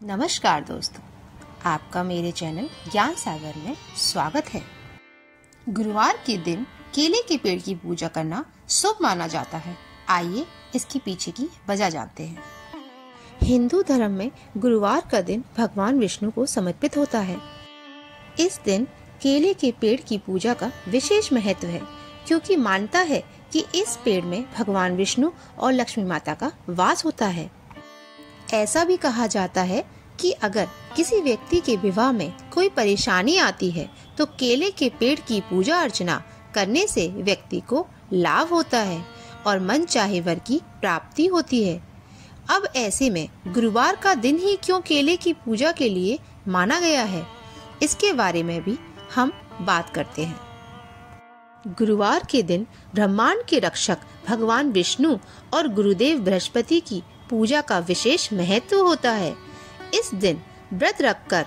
नमस्कार दोस्तों, आपका मेरे चैनल ज्ञान सागर में स्वागत है। गुरुवार के दिन केले के पेड़ की पूजा करना शुभ माना जाता है। आइए इसके पीछे की वजह जानते हैं। हिंदू धर्म में गुरुवार का दिन भगवान विष्णु को समर्पित होता है। इस दिन केले के पेड़ की पूजा का विशेष महत्व है, क्योंकि मानता है कि इस पेड़ में भगवान विष्णु और लक्ष्मी माता का वास होता है। ऐसा भी कहा जाता है कि अगर किसी व्यक्ति के विवाह में कोई परेशानी आती है तो केले के पेड़ की पूजा अर्चना करने से व्यक्ति को लाभ होता है और मन चाहे वर की प्राप्ति होती है। अब ऐसे में गुरुवार का दिन ही क्यों केले की पूजा के लिए माना गया है, इसके बारे में भी हम बात करते हैं। गुरुवार के दिन ब्रह्मांड के रक्षक भगवान विष्णु और गुरुदेव बृहस्पति की पूजा का विशेष महत्व होता है। इस दिन व्रत रखकर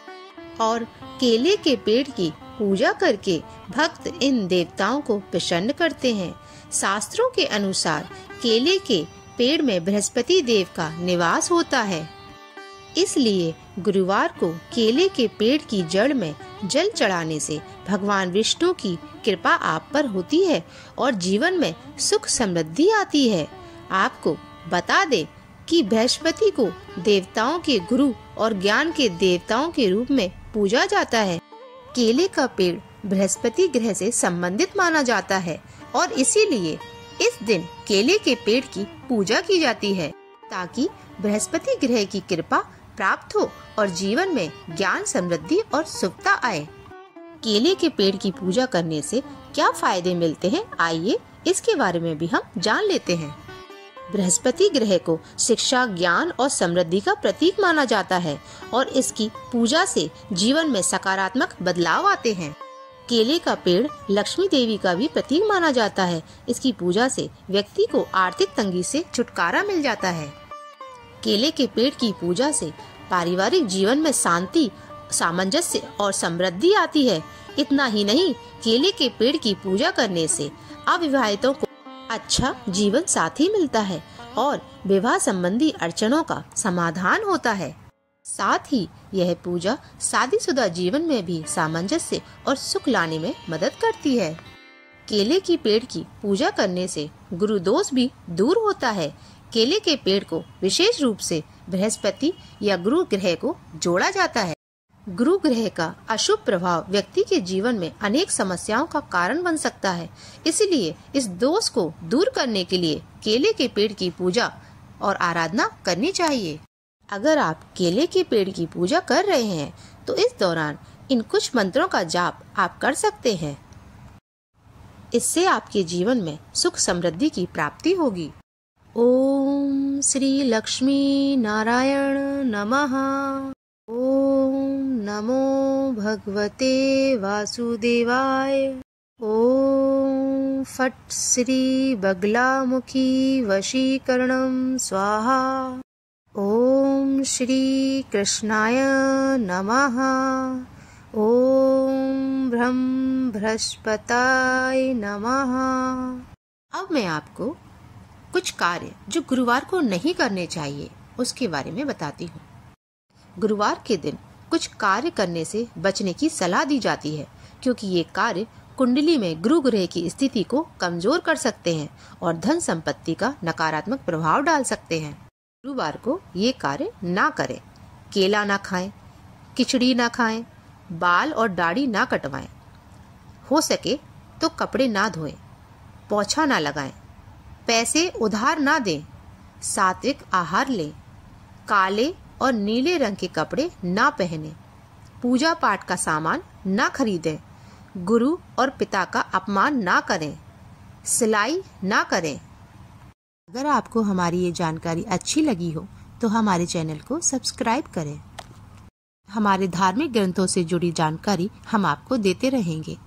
और केले के पेड़ की पूजा करके भक्त इन देवताओं को प्रसन्न करते हैं। शास्त्रों के अनुसार केले के पेड़ में बृहस्पति देव का निवास होता है, इसलिए गुरुवार को केले के पेड़ की जड़ में जल चढ़ाने से भगवान विष्णु की कृपा आप पर होती है और जीवन में सुख समृद्धि आती है। आपको बता दे कि बृहस्पति को देवताओं के गुरु और ज्ञान के देवताओं के रूप में पूजा जाता है। केले का पेड़ बृहस्पति ग्रह से संबंधित माना जाता है और इसीलिए इस दिन केले के पेड़ की पूजा की जाती है, ताकि बृहस्पति ग्रह की कृपा प्राप्त हो और जीवन में ज्ञान, समृद्धि और सुखता आए। केले के पेड़ की पूजा करने से क्या फायदे मिलते हैं, आइए इसके बारे में भी हम जान लेते हैं। बृहस्पति ग्रह को शिक्षा, ज्ञान और समृद्धि का प्रतीक माना जाता है और इसकी पूजा से जीवन में सकारात्मक बदलाव आते हैं। केले का पेड़ लक्ष्मी देवी का भी प्रतीक माना जाता है। इसकी पूजा से व्यक्ति को आर्थिक तंगी से छुटकारा मिल जाता है। केले के पेड़ की पूजा से पारिवारिक जीवन में शांति, सामंजस्य और समृद्धि आती है। इतना ही नहीं, केले के पेड़ की पूजा करने से अविवाहितों को अच्छा जीवन साथी मिलता है और विवाह संबंधी अड़चनों का समाधान होता है। साथ ही यह पूजा शादीशुदा जीवन में भी सामंजस्य और सुख लाने में मदद करती है। केले की पेड़ की पूजा करने से गुरु दोष भी दूर होता है। केले के पेड़ को विशेष रूप से बृहस्पति या गुरु ग्रह को जोड़ा जाता है। गुरु ग्रह का अशुभ प्रभाव व्यक्ति के जीवन में अनेक समस्याओं का कारण बन सकता है, इसलिए इस दोष को दूर करने के लिए केले के पेड़ की पूजा और आराधना करनी चाहिए। अगर आप केले के पेड़ की पूजा कर रहे हैं तो इस दौरान इन कुछ मंत्रों का जाप आप कर सकते हैं। इससे आपके जीवन में सुख समृद्धि की प्राप्ति होगी। ओम श्री लक्ष्मी नारायण नमः। ओम नमो भगवते वासुदेवाय। ओम फट श्री बगलामुखी वशीकरणं स्वाहा। ओम श्री कृष्णाय नमः। ओम ब्रह्म बृहस्पताय नमः। अब मैं आपको कुछ कार्य जो गुरुवार को नहीं करने चाहिए उसके बारे में बताती हूँ। गुरुवार के दिन कुछ कार्य करने से बचने की सलाह दी जाती है, क्योंकि ये कार्य कुंडली में गुरु ग्रह की स्थिति को कमजोर कर सकते हैं और धन संपत्ति का नकारात्मक प्रभाव डाल सकते हैं। गुरुवार को ये कार्य ना करें। केला ना खाएं, खिचड़ी ना खाएं, बाल और दाढ़ी ना कटवाएं, हो सके तो कपड़े ना धोएं, पोछा ना लगाएं, पैसे उधार ना दें, सात्विक आहार लें, काले और नीले रंग के कपड़े ना पहने, पूजा पाठ का सामान ना खरीदें, गुरु और पिता का अपमान ना करें, सिलाई ना करें। अगर आपको हमारी ये जानकारी अच्छी लगी हो तो हमारे चैनल को सब्सक्राइब करें। हमारे धार्मिक ग्रंथों से जुड़ी जानकारी हम आपको देते रहेंगे।